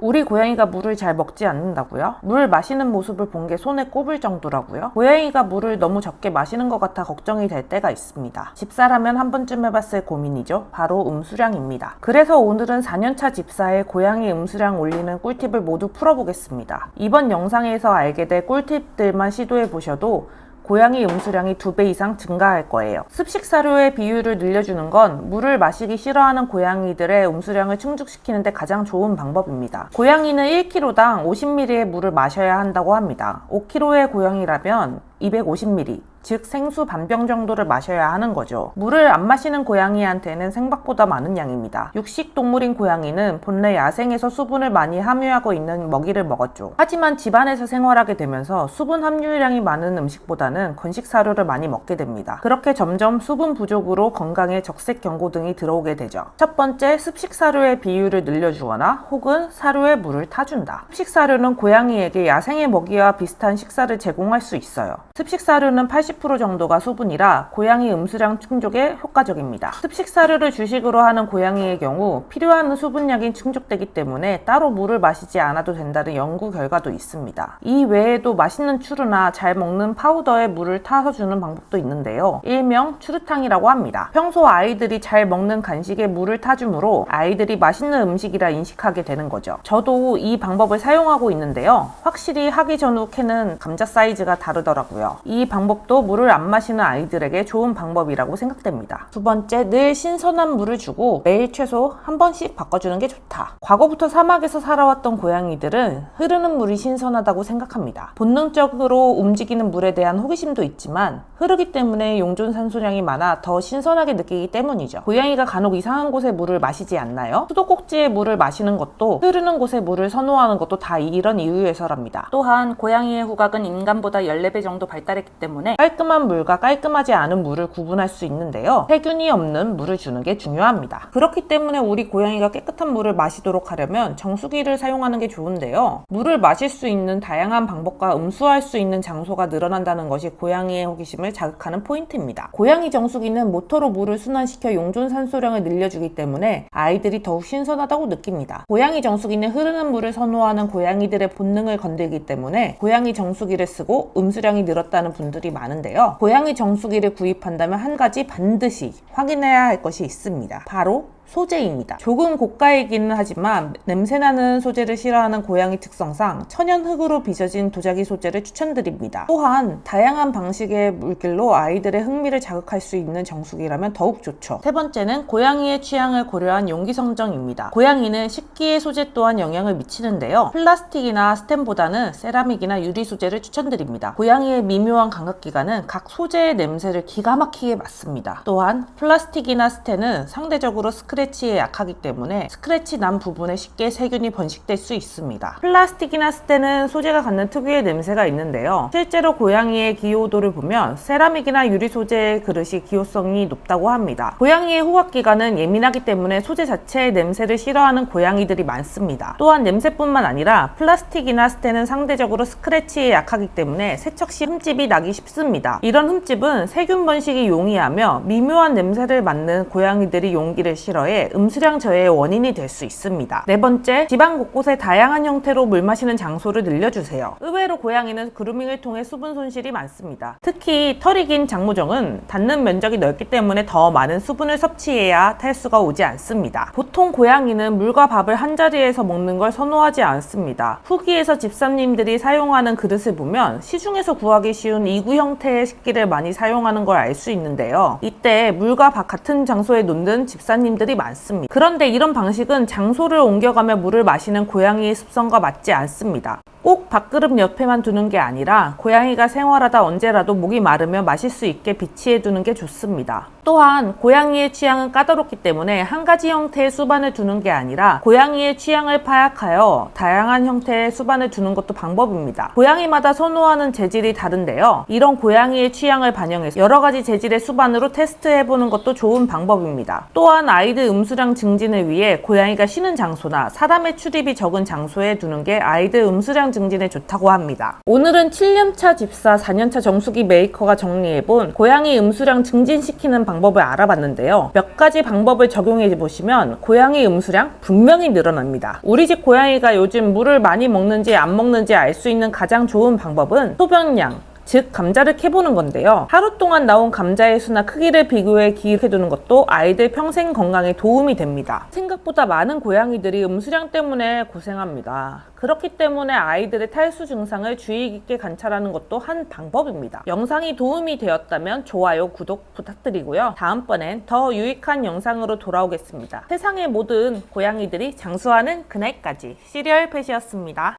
우리 고양이가 물을 잘 먹지 않는다고요? 물 마시는 모습을 본 게 손에 꼽을 정도라고요? 고양이가 물을 너무 적게 마시는 것 같아 걱정이 될 때가 있습니다. 집사라면 한 번쯤 해봤을 고민이죠. 바로 음수량입니다. 그래서 오늘은 4년차 집사의 고양이 음수량 올리는 꿀팁을 모두 풀어보겠습니다. 이번 영상에서 알게 될 꿀팁들만 시도해보셔도 고양이 음수량이 2배 이상 증가할 거예요. 습식 사료의 비율을 늘려주는 건 물을 마시기 싫어하는 고양이들의 음수량을 충족시키는 데 가장 좋은 방법입니다. 고양이는 1kg당 50ml의 물을 마셔야 한다고 합니다. 5kg의 고양이라면 250ml, 즉 생수 반병 정도를 마셔야 하는 거죠. 물을 안 마시는 고양이한테는 생각보다 많은 양입니다. 육식 동물인 고양이는 본래 야생에서 수분을 많이 함유하고 있는 먹이를 먹었죠. 하지만 집안에서 생활하게 되면서 수분 함유량이 많은 음식보다는 건식 사료를 많이 먹게 됩니다. 그렇게 점점 수분 부족으로 건강에 적색 경고 등이 들어오게 되죠. 첫 번째, 습식 사료의 비율을 늘려주거나 혹은 사료에 물을 타준다. 습식 사료는 고양이에게 야생의 먹이와 비슷한 식사를 제공할 수 있어요. 습식 사료는 80% 정도가 수분이라 고양이 음수량 충족에 효과적입니다. 습식 사료를 주식으로 하는 고양이의 경우 필요한 수분량이 충족되기 때문에 따로 물을 마시지 않아도 된다는 연구 결과도 있습니다. 이 외에도 맛있는 추루나 잘 먹는 파우더에 물을 타서 주는 방법도 있는데요. 일명 추루탕이라고 합니다. 평소 아이들이 잘 먹는 간식에 물을 타주므로 아이들이 맛있는 음식이라 인식하게 되는 거죠. 저도 이 방법을 사용하고 있는데요. 확실히 하기 전후 캔은 감자 사이즈가 다르더라고요. 이 방법도 물을 안 마시는 아이들에게 좋은 방법이라고 생각됩니다. 두 번째, 늘 신선한 물을 주고 매일 최소 한 번씩 바꿔주는 게 좋다. 과거부터 사막에서 살아왔던 고양이들은 흐르는 물이 신선하다고 생각합니다. 본능적으로 움직이는 물에 대한 호기심도 있지만 흐르기 때문에 용존 산소량이 많아 더 신선하게 느끼기 때문이죠. 고양이가 간혹 이상한 곳의 물을 마시지 않나요? 수도꼭지의 물을 마시는 것도 흐르는 곳의 물을 선호하는 것도 다 이런 이유에서랍니다. 또한 고양이의 후각은 인간보다 14배 정도 발달했기 때문에 깔끔한 물과 깔끔하지 않은 물을 구분할 수 있는데요. 세균이 없는 물을 주는 게 중요합니다. 그렇기 때문에 우리 고양이가 깨끗한 물을 마시도록 하려면 정수기를 사용하는 게 좋은데요. 물을 마실 수 있는 다양한 방법과 음수할 수 있는 장소가 늘어난다는 것이 고양이의 호기심을 자극하는 포인트입니다. 고양이 정수기는 모터로 물을 순환시켜 용존 산소량을 늘려주기 때문에 아이들이 더욱 신선하다고 느낍니다. 고양이 정수기는 흐르는 물을 선호하는 고양이들의 본능을 건들기 때문에 고양이 정수기를 쓰고 음수량이 늘었다는 분들이 많은데요. 고양이 정수기를 구입한다면 한 가지 반드시 확인해야 할 것이 있습니다. 바로 소재입니다. 조금 고가이기는 하지만 냄새나는 소재를 싫어하는 고양이 특성상 천연 흙으로 빚어진 도자기 소재를 추천드립니다. 또한 다양한 방식의 물질로 아이들의 흥미를 자극할 수 있는 정수기라면 더욱 좋죠. 세 번째는 고양이의 취향을 고려한 용기 선정입니다. 고양이는 식기의 소재 또한 영향을 미치는데요. 플라스틱이나 스텐보다는 세라믹이나 유리 소재를 추천드립니다. 고양이의 미묘한 감각기관은 각 소재의 냄새를 기가 막히게 맡습니다. 또한 플라스틱이나 스텐은 상대적으로 스크래치에 약하기 때문에 스크래치 난 부분에 쉽게 세균이 번식될 수 있습니다. 플라스틱이나 스텐은 소재가 갖는 특유의 냄새가 있는데요. 실제로 고양이의 기호도를 보면 세라믹이나 유리 소재의 그릇이 기호성이 높다고 합니다. 고양이의 후각기관은 예민하기 때문에 소재 자체의 냄새를 싫어하는 고양이들이 많습니다. 또한 냄새뿐만 아니라 플라스틱이나 스텐은 상대적으로 스크래치에 약하기 때문에 세척 시 흠집이 나기 쉽습니다. 이런 흠집은 세균 번식이 용이하며 미묘한 냄새를 맡는 고양이들이 용기를 싫어해 음수량 저해의 원인이 될 수 있습니다. 네 번째, 집안 곳곳에 다양한 형태로 물 마시는 장소를 늘려주세요. 의외로 고양이는 그루밍을 통해 수분 손실이 많습니다. 특히 털이 긴 장모종은 닿는 면적이 넓기 때문에 더 많은 수분을 섭취해야 탈수가 오지 않습니다. 보통 고양이는 물과 밥을 한자리에서 먹는 걸 선호하지 않습니다. 후기에서 집사님들이 사용하는 그릇을 보면 시중에서 구하기 쉬운 2구 형태의 식기를 많이 사용하는 걸 알 수 있는데요. 이때 물과 밥 같은 장소에 놓는 집사님들이 많습니다. 그런데 이런 방식은 장소를 옮겨가며 물을 마시는 고양이의 습성과 맞지 않습니다. 꼭 밥그릇 옆에만 두는 게 아니라 고양이가 생활하다 언제라도 목이 마르면 마실 수 있게 비치해 두는 게 좋습니다. 또한 고양이의 취향은 까다롭기 때문에 한 가지 형태의 수반을 두는 게 아니라 고양이의 취향을 파악하여 다양한 형태의 수반을 두는 것도 방법입니다. 고양이마다 선호하는 재질이 다른데요. 이런 고양이의 취향을 반영해서 여러 가지 재질의 수반으로 테스트해보는 것도 좋은 방법입니다. 또한 아이들 음수량 증진을 위해 고양이가 쉬는 장소나 사람의 출입이 적은 장소에 두는 게 아이들 음수량 증진에 좋다고 합니다. 오늘은 7년차 집사, 4년차 정수기 메이커가 정리해본 고양이 음수량 증진시키는 방법을 알아봤는데요. 몇 가지 방법을 적용해 보시면 고양이 음수량 분명히 늘어납니다. 우리 집 고양이가 요즘 물을 많이 먹는지 안 먹는지 알 수 있는 가장 좋은 방법은 소변량, 즉 감자를 캐보는 건데요. 하루 동안 나온 감자의 수나 크기를 비교해 기록해두는 것도 아이들 평생 건강에 도움이 됩니다. 생각보다 많은 고양이들이 음수량 때문에 고생합니다. 그렇기 때문에 아이들의 탈수 증상을 주의 깊게 관찰하는 것도 한 방법입니다. 영상이 도움이 되었다면 좋아요, 구독 부탁드리고요. 다음번엔 더 유익한 영상으로 돌아오겠습니다. 세상의 모든 고양이들이 장수하는 그날까지 시리얼 펫이었습니다.